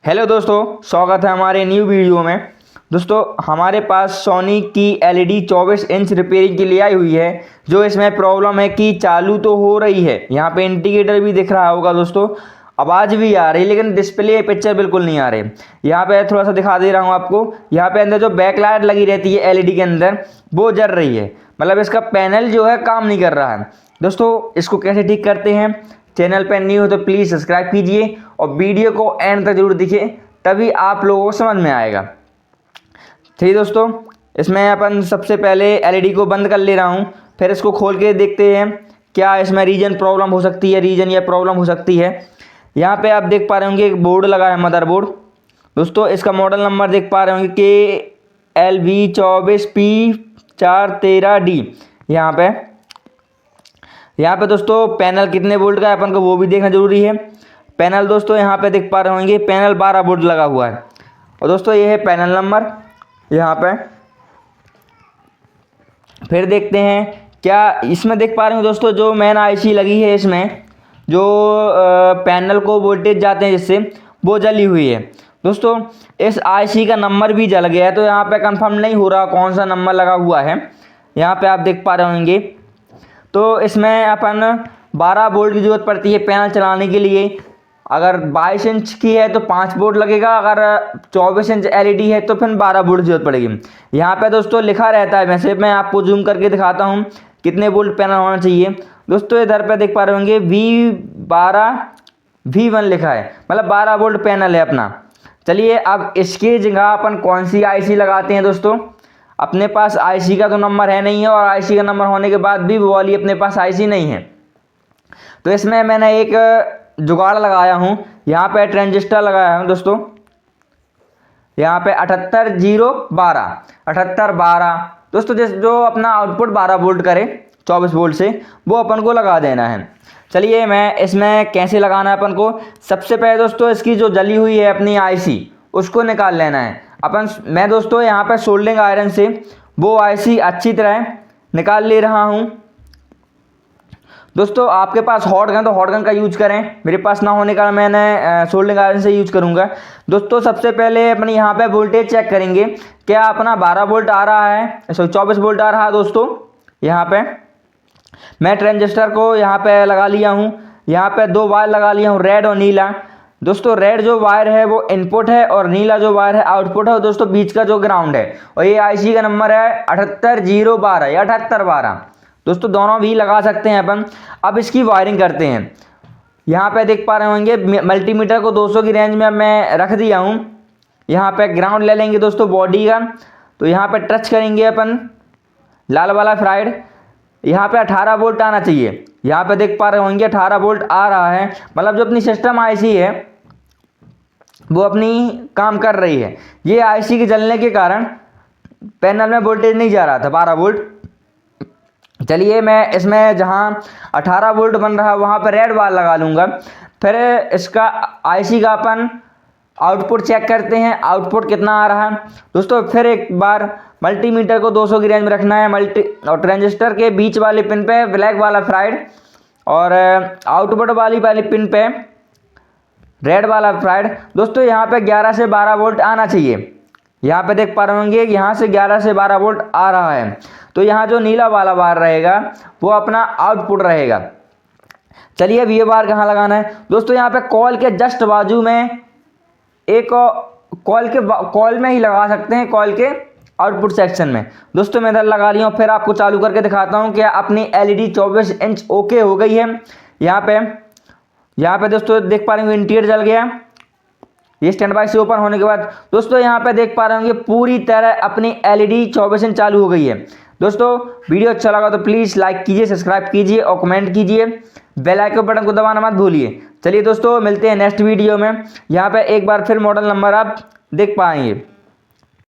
Hello दोस्तों, स्वागत है हमारे न्यू वीडियो में। दोस्तों, हमारे पास सोनी की एलईडी 24 इंच रिपेयरिंग के लिए आई हुई है। जो इसमें प्रॉब्लम है कि चालू तो हो रही है, यहाँ पे इंडिकेटर भी दिख रहा होगा दोस्तों, आवाज़ भी आ रही है, लेकिन डिस्प्ले पिक्चर बिल्कुल नहीं आ रही। यहाँ पे थोड़ा सा दिखा दे रहा हूँ आपको। यहाँ पे अंदर जो बैक लाइट लगी रहती है एलईडी के अंदर, वो जल रही है, मतलब इसका पैनल जो है काम नहीं कर रहा है। दोस्तों, इसको कैसे ठीक करते हैं, चैनल पर न्यू हो तो प्लीज़ सब्सक्राइब कीजिए और वीडियो को एंड तक जरूर देखिए, तभी आप लोगों को समझ में आएगा। ठीक दोस्तों, इसमें अपन सबसे पहले एलईडी को बंद कर ले रहा हूँ, फिर इसको खोल के देखते हैं क्या इसमें रीजन प्रॉब्लम हो सकती है, रीजन या प्रॉब्लम हो सकती है। यहाँ पे आप देख पा रहे होंगे एक बोर्ड लगा है, मदरबोर्ड। दोस्तों, इसका मॉडल नंबर देख पा रहे होंगे KLV24P413D। यहाँ पे दोस्तों पैनल कितने वोल्ट का है अपन को वो भी देखना जरूरी है। पैनल दोस्तों यहाँ पे देख पा रहे होंगे, पैनल 12 वोल्ट लगा हुआ है। और दोस्तों ये है पैनल नंबर यहाँ पे। फिर देखते हैं क्या इसमें देख पा रहे हो दोस्तों, जो मेन आईसी लगी है इसमें, जो पैनल को वोल्टेज जाते हैं जिससे, वो जली हुई है। दोस्तों, इस आईसी का नंबर भी जल गया है, तो यहाँ पे कंफर्म नहीं हो रहा कौन सा नंबर लगा हुआ है। यहाँ पे आप देख पा रहे होंगे, तो इसमें अपन 12 वोल्ट की ज़रूरत पड़ती है पैनल चलाने के लिए। अगर 22 इंच की है तो 5 वोल्ट लगेगा, अगर 24 इंच एलईडी है तो फिर 12 वोल्ट की जरूरत पड़ेगी। यहाँ पे दोस्तों लिखा रहता है, वैसे मैं आपको जूम करके दिखाता हूँ कितने वोल्ट पैनल होना चाहिए। दोस्तों इधर पे देख पा रहे होंगे V12V1 लिखा है, मतलब 12 वोल्ट पैनल है अपना। चलिए, अब इसकी जगह अपन कौन सी आईसी लगाते हैं। दोस्तों, अपने पास आईसी का तो नंबर है नहीं है, और आईसी का नंबर होने के बाद भी वो वाली अपने पास आईसी नहीं है। तो इसमें मैंने एक जुगाड़ लगाया हूँ, यहाँ पे ट्रांजिस्टर लगाया हूँ दोस्तों। यहाँ पे 7812 दोस्तों, जो अपना आउटपुट 12 वोल्ट करे 24 वोल्ट से, वो अपन को लगा देना है। चलिए, मैं इसमें कैसे लगाना है अपन को। सबसे पहले दोस्तों इसकी जो जली हुई है अपनी आईसी, उसको निकाल लेना है मैं दोस्तों यहाँ पे सोल्डरिंग आयरन से वो आईसी अच्छी तरह निकाल ले रहा हूँ। दोस्तों, आपके पास हॉट गन तो हॉट गन का यूज करें, मेरे पास ना होने का मैंने सोल्डरिंग आयरन से यूज करूँगा। दोस्तों, सबसे पहले अपने यहाँ पे वोल्टेज चेक करेंगे, क्या अपना 12 वोल्ट आ रहा है, 24 वोल्ट आ रहा है। दोस्तों, यहाँ पे मैं ट्रांजिस्टर को यहाँ पे लगा लिया हूँ। यहाँ पे 2 वायर लगा लिया हूँ, रेड और नीला। दोस्तों, रेड जो वायर है वो इनपुट है, और नीला जो वायर है आउटपुट है। और दोस्तों, बीच का जो ग्राउंड है, और ये आईसी का नंबर है 78012 या 7812। दोस्तों, दोनों भी लगा सकते हैं अपन। अब इसकी वायरिंग करते हैं। यहाँ पे देख पा रहे होंगे मल्टीमीटर को 200 की रेंज में मैं रख दिया हूँ। यहाँ पे ग्राउंड ले लेंगे दोस्तों बॉडी का, तो यहाँ पे टच करेंगे अपन लाल वाला फ्राइड। यहाँ पे 18 वोल्ट आना चाहिए। यहाँ पे देख पा रहे होंगे 18 वोल्ट आ रहा है, मतलब जो अपनी सिस्टम आईसी है वो अपनी काम कर रही है। ये आईसी के जलने के कारण पैनल में वोल्टेज नहीं जा रहा था 12 वोल्ट। चलिए, मैं इसमें जहाँ 18 वोल्ट बन रहा है वहाँ पर रेड वायर लगा लूँगा। फिर इसका आईसी का अपन आउटपुट चेक करते हैं, आउटपुट कितना आ रहा है। दोस्तों, फिर एक बार मल्टीमीटर को 200 की रेंज में रखना है, और ट्रांजिस्टर के बीच वाले पिन पे ब्लैक वाला फ्राइड, और आउटपुट वाली पिन पे रेड वाला फ्राइड। दोस्तों, यहाँ पे 11 से 12 वोल्ट आना चाहिए। यहाँ पे देख पा रहे होंगे यहाँ से 11 से 12 वोल्ट आ रहा है, तो यहाँ जो नीला वाला बार रहेगा वो अपना आउटपुट रहेगा। चलिए, अब ये बार कहाँ लगाना है। दोस्तों, यहाँ पे कॉल के जस्ट बाजू में एक कॉल में ही लगा सकते हैं, कॉल के आउटपुट सेक्शन में। दोस्तों, मैं इधर लगा लिया हूँ, फिर आपको चालू करके दिखाता हूँ कि अपनी एलईडी 24 इंच ओके हो गई है। यहाँ पे दोस्तों देख पा रहे होंगे इंटीरियर जल गया, ये स्टैंड बाय से ओपन होने के बाद। दोस्तों, यहाँ पे देख पा रहे होंगे पूरी तरह अपनी एलईडी 24 इंच चालू हो गई है। दोस्तों, वीडियो अच्छा लगा तो प्लीज़ लाइक कीजिए, सब्सक्राइब कीजिए और कमेंट कीजिए। बेल आइकन बटन को दबाना मत भूलिए। चलिए दोस्तों, मिलते हैं नेक्स्ट वीडियो में। यहाँ पे एक बार फिर मॉडल नंबर आप देख पाएंगे।